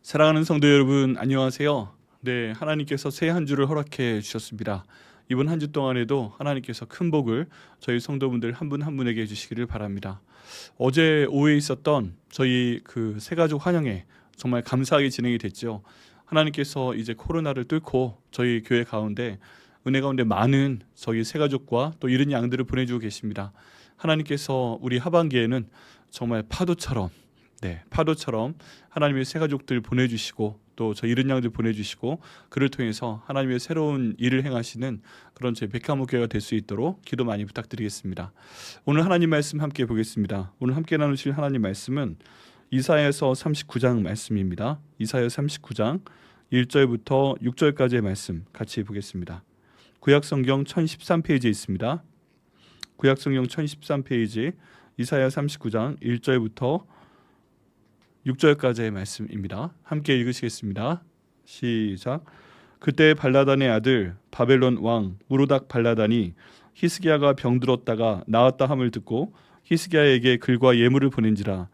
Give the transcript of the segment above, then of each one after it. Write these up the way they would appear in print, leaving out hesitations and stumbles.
사랑하는 성도 여러분, 안녕하세요. 네, 하나님께서 새 한 주를 허락해 주셨습니다. 이번 한 주 동안에도 하나님께서 큰 복을 저희 성도분들 한 분 한 분에게 주시기를 바랍니다. 어제 오후에 있었던 저희 그 새가족 환영회 정말 감사하게 진행이 됐죠. 하나님께서 이제 코로나를 뚫고 저희 교회 가운데 은혜 가운데 많은 저희 새가족과 또 이른 양들을 보내주고 계십니다. 하나님께서 우리 하반기에는 정말 파도처럼 하나님의 새 가족들 보내주시고 또 저 이른 양들 보내주시고 그를 통해서 하나님의 새로운 일을 행하시는 그런 저희 백화목교회가 될 수 있도록 기도 많이 부탁드리겠습니다. 오늘 하나님 말씀 함께 보겠습니다. 오늘 함께 나누실 하나님 말씀은 이사야서 39장 말씀입니다. 이사야 39장 1절부터 6절까지의 말씀 같이 보겠습니다. 구약성경 1013페이지에 있습니다. 구약성경 1013페이지 이사야 39장 1절부터 6절까지의 말씀입니다. 함께 읽으시겠습니다. 시작. 그때 발라단의 아들 바벨론 왕 무로닥 발라단이 히스기야가 병들었다가 나았다 함을 듣고 히스기야에게 글과 예물을 보낸지라.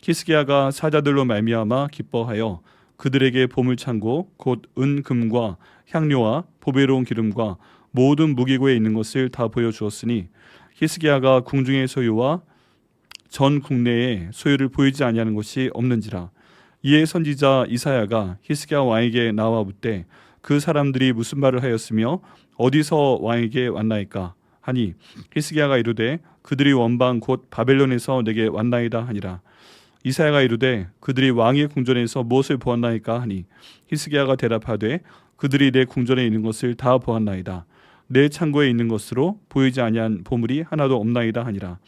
히스기야가 사자들로 말미암아 기뻐하여 그들에게 보물창고 곧 은금과 향료와 보배로운 기름과 모든 무기고에 있는 것을 다 보여주었으니 히스기야가 궁중의 소유와 전 국내에 소유를 보이지 아니하는 것이 없는지라. 이에 선지자 이사야가 히스기야 왕에게 나와 묻되 그 사람들이 무슨 말을 하였으며 어디서 왕에게 왔나이까 하니 히스기야가 이르되 그들이 원방 곧 바벨론에서 내게 왔나이다 하니라. 이사야가 이르되 그들이 왕의 궁전에서 무엇을 보았나이까 하니 히스기야가 대답하되 그들이 내 궁전에 있는 것을 다 보았나이다. 내 창고에 있는 것으로 보이지 아니한 보물이 하나도 없나이다 하니라.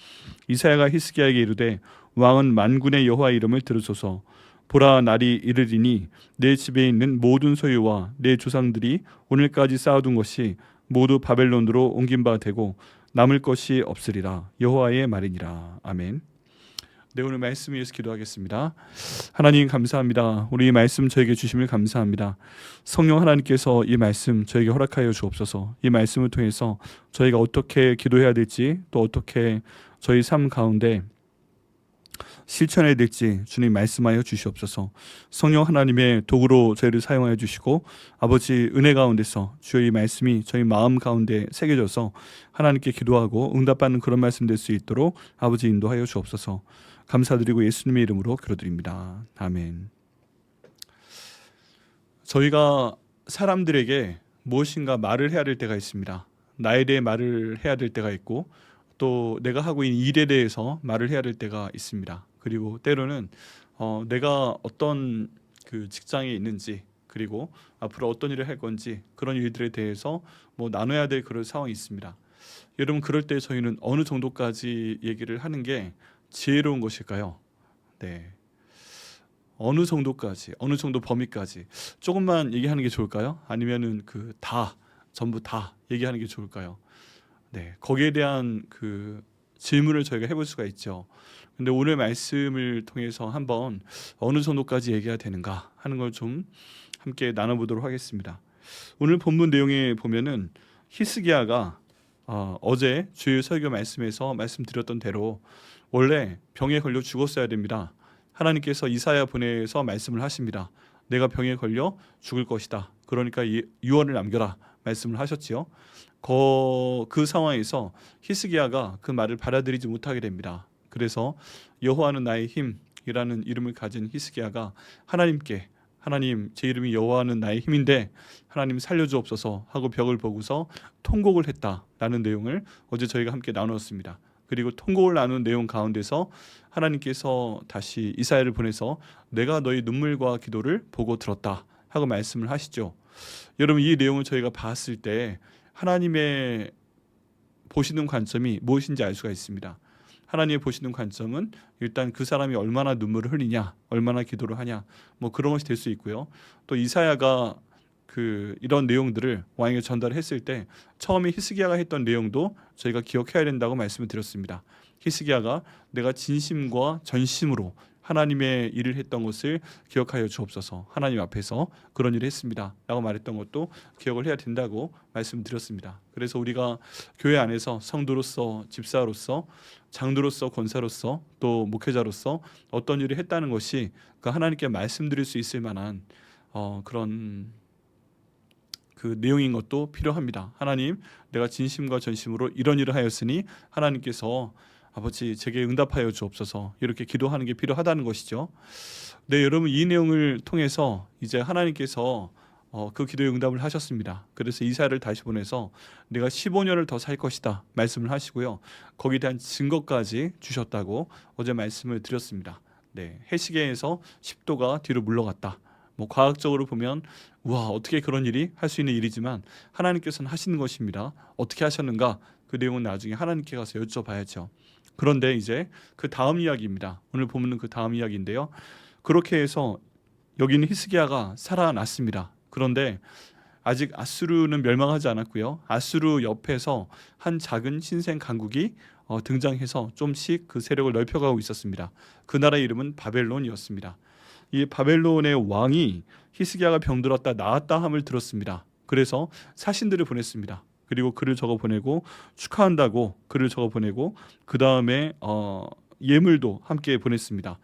이사야가 히스기야에게 이르되 왕은 만군의 여호와 이름을 들으소서. 보라, 날이 이르리니 내 집에 있는 모든 소유와 내 조상들이 오늘까지 쌓아둔 것이 모두 바벨론으로 옮긴 바 되고 남을 것이 없으리라. 여호와의 말이니라. 아멘. 네, 오늘 말씀 위해서 기도하겠습니다. 하나님 감사합니다. 우리 이 말씀 저에게 주심을 감사합니다. 성령 하나님께서 이 말씀 저에게 허락하여 주옵소서. 이 말씀을 통해서 저희가 어떻게 기도해야 될지 또 어떻게 저희 삶 가운데 실천해야 될지 주님 말씀하여 주시옵소서. 성령 하나님의 도구로 저희를 사용하여 주시고 아버지 은혜 가운데서 주의 이 말씀이 저희 마음 가운데 새겨져서 하나님께 기도하고 응답받는 그런 말씀 될 수 있도록 아버지 인도하여 주옵소서. 감사드리고 예수님의 이름으로 기도드립니다. 아멘. 저희가 사람들에게 무엇인가 말을 해야 될 때가 있습니다. 나에 대해 말을 해야 될 때가 있고 또 내가 하고 있는 일에 대해서 말을 해야 될 때가 있습니다. 그리고 때로는 내가 어떤 그 직장에 있는지 그리고 앞으로 어떤 일을 할 건지 그런 일들에 대해서 나눠야 될 그런 상황이 있습니다. 여러분 그럴 때 저희는 어느 정도까지 얘기를 하는 게 지혜로운 것일까요? 네. 어느 정도까지, 어느 정도 범위까지 조금만 얘기하는 게 좋을까요? 아니면은 전부 다 얘기하는 게 좋을까요? 네, 거기에 대한 그 질문을 저희가 해볼 수가 있죠. 근데 오늘 말씀을 통해서 한번 어느 정도까지 얘기해야 되는가 하는 걸 좀 함께 나눠보도록 하겠습니다. 오늘 본문 내용에 보면은 히스기야가 어제 주일 설교 말씀에서 말씀드렸던 대로 원래 병에 걸려 죽었어야 됩니다. 하나님께서 이사야 보내서 말씀을 하십니다. 내가 병에 걸려 죽을 것이다. 그러니까 유언을 남겨라 말씀을 하셨지요. 그 상황에서 히스기야가 그 말을 받아들이지 못하게 됩니다. 그래서 여호와는 나의 힘이라는 이름을 가진 히스기야가 하나님께 하나님 제 이름이 여호와는 나의 힘인데 하나님 살려주옵소서 하고 벽을 보고서 통곡을 했다라는 내용을 어제 저희가 함께 나누었습니다. 그리고 통곡을 나눈 내용 가운데서 하나님께서 다시 이사야를 보내서 내가 너희 눈물과 기도를 보고 들었다 하고 말씀을 하시죠. 여러분 이 내용을 저희가 봤을 때 하나님의 보시는 관점이 무엇인지 알 수가 있습니다. 하나님의 보시는 관점은 일단 그 사람이 얼마나 눈물을 흘리냐, 얼마나 기도를 하냐, 그런 것이 될 수 있고요. 또 이사야가 이런 내용들을 왕에게 전달했을 때 처음에 히스기야가 했던 내용도 저희가 기억해야 된다고 말씀을 드렸습니다. 히스기야가 내가 진심과 전심으로 하나님의 일을 했던 것을 기억하여 주옵소서. 하나님 앞에서 그런 일을 했습니다 라고 말했던 것도 기억을 해야 된다고 말씀드렸습니다. 그래서 우리가 교회 안에서 성도로서, 집사로서, 장로로서, 권사로서, 또 목회자로서 어떤 일을 했다는 것이 그 하나님께 말씀드릴 수 있을 만한 그런 그 내용인 것도 필요합니다. 하나님, 내가 진심과 전심으로 이런 일을 하였으니 하나님께서 아버지 제게 응답하여 주옵소서, 이렇게 기도하는 게 필요하다는 것이죠. 네, 여러분, 이 내용을 통해서 이제 하나님께서 그 기도에 응답을 하셨습니다. 그래서 이사야를 다시 보내서 내가 15년을 더 살 것이다 말씀을 하시고요, 거기에 대한 증거까지 주셨다고 어제 말씀을 드렸습니다. 네, 해시계에서 10도가 뒤로 물러갔다. 뭐 과학적으로 보면 우와, 어떻게 그런 일이 할 수 있는 일이지만 하나님께서는 하시는 것입니다. 어떻게 하셨는가, 그 내용은 나중에 하나님께 가서 여쭤봐야죠. 그런데 이제 그 다음 이야기입니다. 오늘 보면은 그 다음 이야기인데요, 그렇게 해서 여기는 히스기야가 살아났습니다. 그런데 아직 아수르는 멸망하지 않았고요, 아수르 옆에서 한 작은 신생 강국이 등장해서 좀씩 그 세력을 넓혀가고 있었습니다. 그 나라의 이름은 바벨론이었습니다. 이 바벨론의 왕이 히스기야가 병들었다 나았다 함을 들었습니다. 그래서 사신들을 보냈습니다. 그리고 글을 적어 보내고 축하한다고 글을 적어 보내고 그 다음에 예물도 함께 보냈습니다.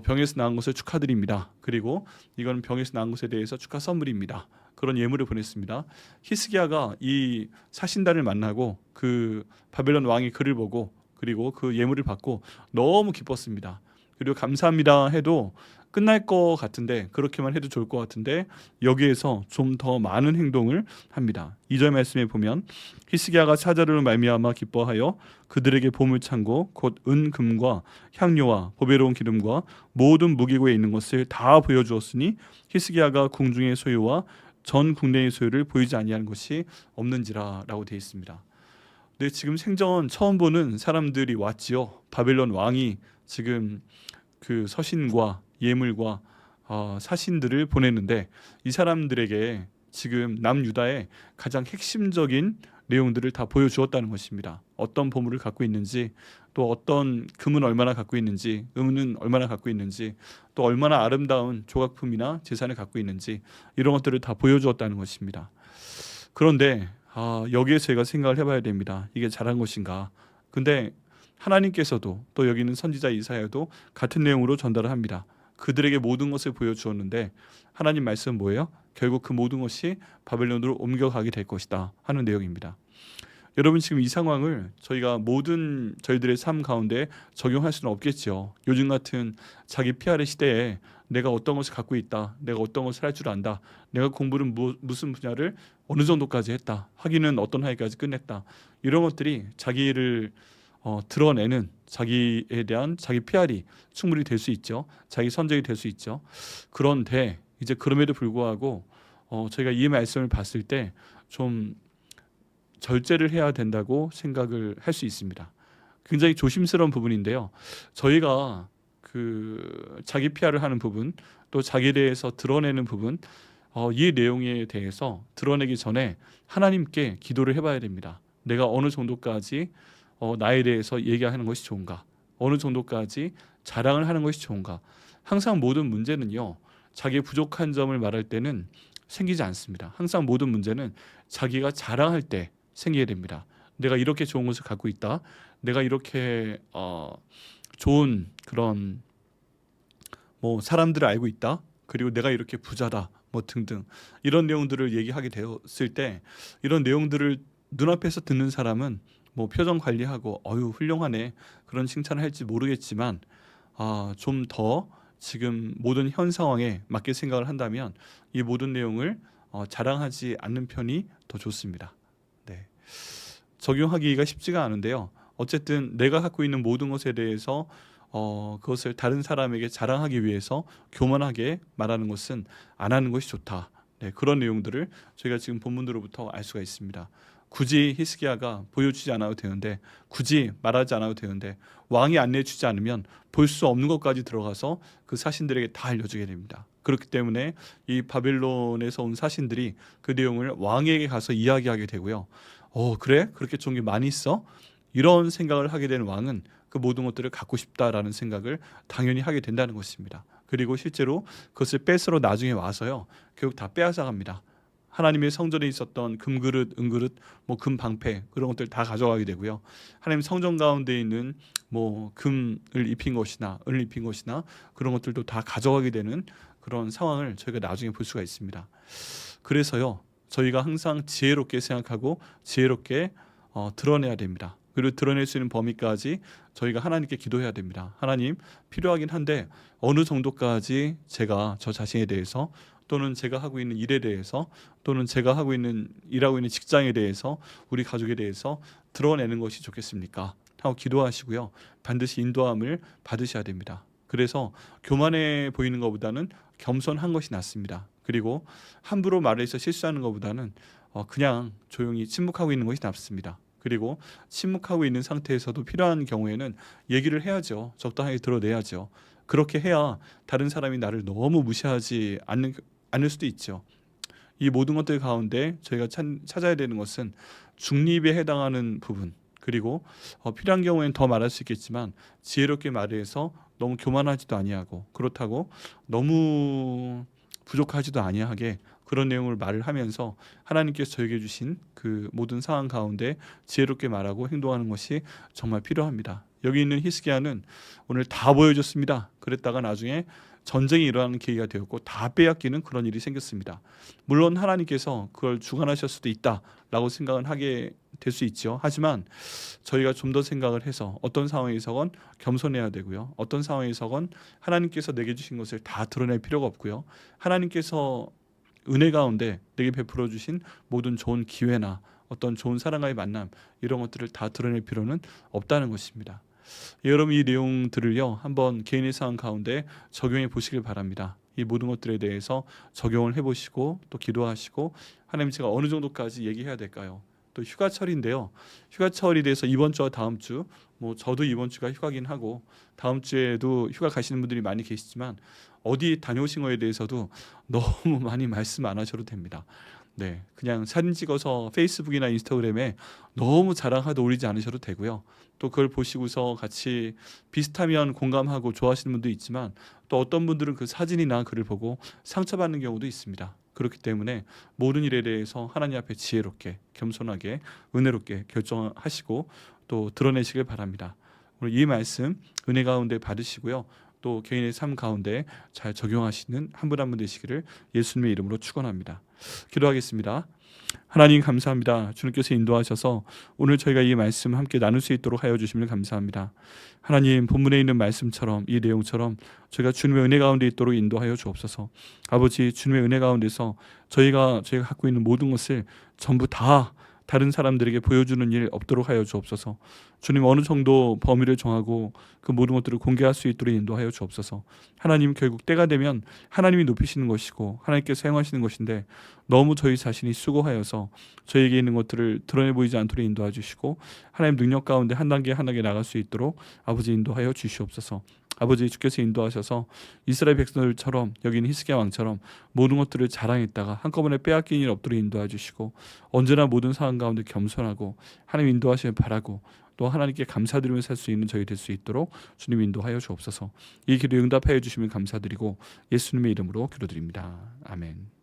병에서 나은 것을 축하드립니다. 그리고 이건 병에서 나은 것에 대해서 축하 선물입니다. 그런 예물을 보냈습니다. 히스기야가 이 사신단을 만나고 그 바벨론 왕의 글을 보고 그리고 그 예물을 받고 너무 기뻤습니다. 그리고 감사합니다 해도 끝날 것 같은데, 그렇게만 해도 좋을 것 같은데 여기에서 좀 더 많은 행동을 합니다. 2절 말씀에 보면 히스기야가 사자를 말미암아 기뻐하여 그들에게 보물창고 곧 은금과 향료와 보배로운 기름과 모든 무기고에 있는 것을 다 보여주었으니 히스기야가 궁중의 소유와 전 국내의 소유를 보이지 아니하는 것이 없는지라 라고 되어 있습니다. 네, 지금 생전 처음 보는 사람들이 왔지요. 바벨론 왕이 지금 그 서신과 예물과 사신들을 보냈는데 이 사람들에게 지금 남유다의 가장 핵심적인 내용들을 다 보여주었다는 것입니다. 어떤 보물을 갖고 있는지, 또 어떤 금은 얼마나 갖고 있는지, 은은 얼마나 갖고 있는지, 또 얼마나 아름다운 조각품이나 재산을 갖고 있는지, 이런 것들을 다 보여주었다는 것입니다. 그런데 여기에서 제가 생각을 해봐야 됩니다. 이게 잘한 것인가? 근데 하나님께서도 또 여기 있는 선지자 이사야도 같은 내용으로 전달을 합니다. 그들에게 모든 것을 보여주었는데 하나님 말씀은 뭐예요? 결국 그 모든 것이 바벨론으로 옮겨가게 될 것이다 하는 내용입니다. 여러분, 지금 이 상황을 저희가 모든 저희들의 삶 가운데 적용할 수는 없겠죠. 요즘 같은 자기 PR의 시대에 내가 어떤 것을 갖고 있다, 내가 어떤 것을 할 줄 안다, 내가 공부를 무슨 분야를 어느 정도까지 했다, 학위는 어떤 학위까지 끝냈다, 이런 것들이 자기를 드러내는, 자기에 대한 자기 PR이 충분히 될 수 있죠. 자기 선적이 될 수 있죠. 그런데 이제 그럼에도 불구하고 저희가 이 말씀을 봤을 때 좀 절제를 해야 된다고 생각을 할 수 있습니다. 굉장히 조심스러운 부분인데요, 저희가 그 자기 PR을 하는 부분, 또 자기에 대해서 드러내는 부분, 이 내용에 대해서 드러내기 전에 하나님께 기도를 해봐야 됩니다. 내가 어느 정도까지 나에 대해서 얘기하는 것이 좋은가, 어느 정도까지 자랑을 하는 것이 좋은가. 항상 모든 문제는요, 자기의 부족한 점을 말할 때는 생기지 않습니다. 항상 모든 문제는 자기가 자랑할 때 생기게 됩니다. 내가 이렇게 좋은 것을 갖고 있다, 내가 이렇게 좋은 그런 뭐 사람들을 알고 있다, 그리고 내가 이렇게 부자다, 뭐 등등 이런 내용들을 얘기하게 되었을 때, 이런 내용들을 눈앞에서 듣는 사람은 뭐 표정 관리하고 어유 훌륭하네 그런 칭찬을 할지 모르겠지만 좀 더 지금 모든 현 상황에 맞게 생각을 한다면 이 모든 내용을 자랑하지 않는 편이 더 좋습니다. 네. 적용하기가 쉽지가 않은데요, 어쨌든 내가 갖고 있는 모든 것에 대해서 그것을 다른 사람에게 자랑하기 위해서 교만하게 말하는 것은 안 하는 것이 좋다. 네, 그런 내용들을 저희가 지금 본문으로부터 알 수가 있습니다. 굳이 히스기야가 보여주지 않아도 되는데, 굳이 말하지 않아도 되는데, 왕이 안내해주지 않으면 볼 수 없는 것까지 들어가서 그 사신들에게 다 알려주게 됩니다. 그렇기 때문에 이 바벨론에서 온 사신들이 그 내용을 왕에게 가서 이야기하게 되고요. 그래? 그렇게 좋은 게 많이 있어? 이런 생각을 하게 되는 왕은 그 모든 것들을 갖고 싶다라는 생각을 당연히 하게 된다는 것입니다. 그리고 실제로 그것을 뺏으러 나중에 와서요, 결국 다 빼앗아 갑니다. 하나님의 성전에 있었던 금그릇, 은그릇, 뭐 금방패 그런 것들 다 가져가게 되고요. 하나님 성전 가운데 있는 뭐 금을 입힌 것이나 은을 입힌 것이나 그런 것들도 다 가져가게 되는 그런 상황을 저희가 나중에 볼 수가 있습니다. 그래서요, 저희가 항상 지혜롭게 생각하고 지혜롭게 드러내야 됩니다. 그리고 드러낼 수 있는 범위까지 저희가 하나님께 기도해야 됩니다. 하나님, 필요하긴 한데 어느 정도까지 제가 저 자신에 대해서, 또는 제가 하고 있는 일에 대해서, 또는 제가 일하고 있는 직장에 대해서, 우리 가족에 대해서 드러내는 것이 좋겠습니까? 하고 기도하시고요, 반드시 인도함을 받으셔야 됩니다. 그래서 교만해 보이는 것보다는 겸손한 것이 낫습니다. 그리고 함부로 말해서 실수하는 것보다는 그냥 조용히 침묵하고 있는 것이 낫습니다. 그리고 침묵하고 있는 상태에서도 필요한 경우에는 얘기를 해야죠. 적당하게 드러내야죠. 그렇게 해야 다른 사람이 나를 너무 무시하지 않을 수도 있죠. 이 모든 것들 가운데 저희가 찾아야 되는 것은 중립에 해당하는 부분, 그리고 필요한 경우에는 더 말할 수 있겠지만 지혜롭게 말해서 너무 교만하지도 아니하고, 그렇다고 너무 부족하지도 아니하게 그런 내용을 말을 하면서 하나님께서 저에게 주신 그 모든 상황 가운데 지혜롭게 말하고 행동하는 것이 정말 필요합니다. 여기 있는 히스기야는 오늘 다 보여줬습니다. 그랬다가 나중에 전쟁이 일어나는 계기가 되었고 다 빼앗기는 그런 일이 생겼습니다. 물론 하나님께서 그걸 주관하실 수도 있다라고 생각은 하게 될 수 있죠. 하지만 저희가 좀 더 생각을 해서 어떤 상황에서건 겸손해야 되고요, 어떤 상황에서건 하나님께서 내게 주신 것을 다 드러낼 필요가 없고요, 하나님께서 은혜 가운데 내게 베풀어 주신 모든 좋은 기회나 어떤 좋은 사람과의 만남, 이런 것들을 다 드러낼 필요는 없다는 것입니다. 여러분, 이 내용들을요, 한번 개인의 상황 가운데 적용해 보시길 바랍니다. 이 모든 것들에 대해서 적용을 해보시고 또 기도하시고, 하나님, 제가 어느 정도까지 얘기해야 될까요? 또 휴가철인데요, 휴가철이 돼서 이번 주와 다음 주, 뭐 저도 이번 주가 휴가긴 하고 다음 주에도 휴가 가시는 분들이 많이 계시지만 어디 다녀오신 거에 대해서도 너무 많이 말씀 안 하셔도 됩니다. 네, 그냥 사진 찍어서 페이스북이나 인스타그램에 너무 자랑하다 올리지 않으셔도 되고요. 또 그걸 보시고서 같이 비슷하면 공감하고 좋아하시는 분도 있지만, 또 어떤 분들은 그 사진이나 글을 보고 상처받는 경우도 있습니다. 그렇기 때문에 모든 일에 대해서 하나님 앞에 지혜롭게, 겸손하게, 은혜롭게 결정하시고 또 드러내시길 바랍니다. 오늘 이 말씀 은혜 가운데 받으시고요, 또 개인의 삶 가운데 잘 적용하시는 한 분 한 분 되시기를 예수님의 이름으로 축원합니다. 기도하겠습니다. 하나님, 감사합니다. 주님께서 인도하셔서 오늘 저희가 이 말씀 함께 나눌 수 있도록 하여 주시면 감사합니다. 하나님, 본문에 있는 말씀처럼, 이 내용처럼 저희가 주님의 은혜 가운데 있도록 인도하여 주옵소서. 아버지, 주님의 은혜 가운데서 저희가 갖고 있는 모든 것을 전부 다 다른 사람들에게 보여주는 일 없도록 하여 주옵소서. 주님, 어느 정도 범위를 정하고 그 모든 것들을 공개할 수 있도록 인도하여 주옵소서. 하나님, 결국 때가 되면 하나님이 높이시는 것이고 하나님께서 행하시는 것인데, 너무 저희 자신이 수고하여서 저희에게 있는 것들을 드러내 보이지 않도록 인도해 주시고, 하나님 능력 가운데 한 단계 한 단계 나갈 수 있도록 아버지 인도하여 주시옵소서. 아버지, 주께서 인도하셔서 이스라엘 백성들처럼, 여기 있는 히스기야 왕처럼 모든 것들을 자랑했다가 한꺼번에 빼앗긴 일 없도록 인도해 주시고, 언제나 모든 상황 가운데 겸손하고 하나님 인도하시길 바라고, 또 하나님께 감사드리며 살 수 있는 저희 될 수 있도록 주님 인도하여 주옵소서. 이 기도에 응답하여 주시면 감사드리고 예수님의 이름으로 기도드립니다. 아멘.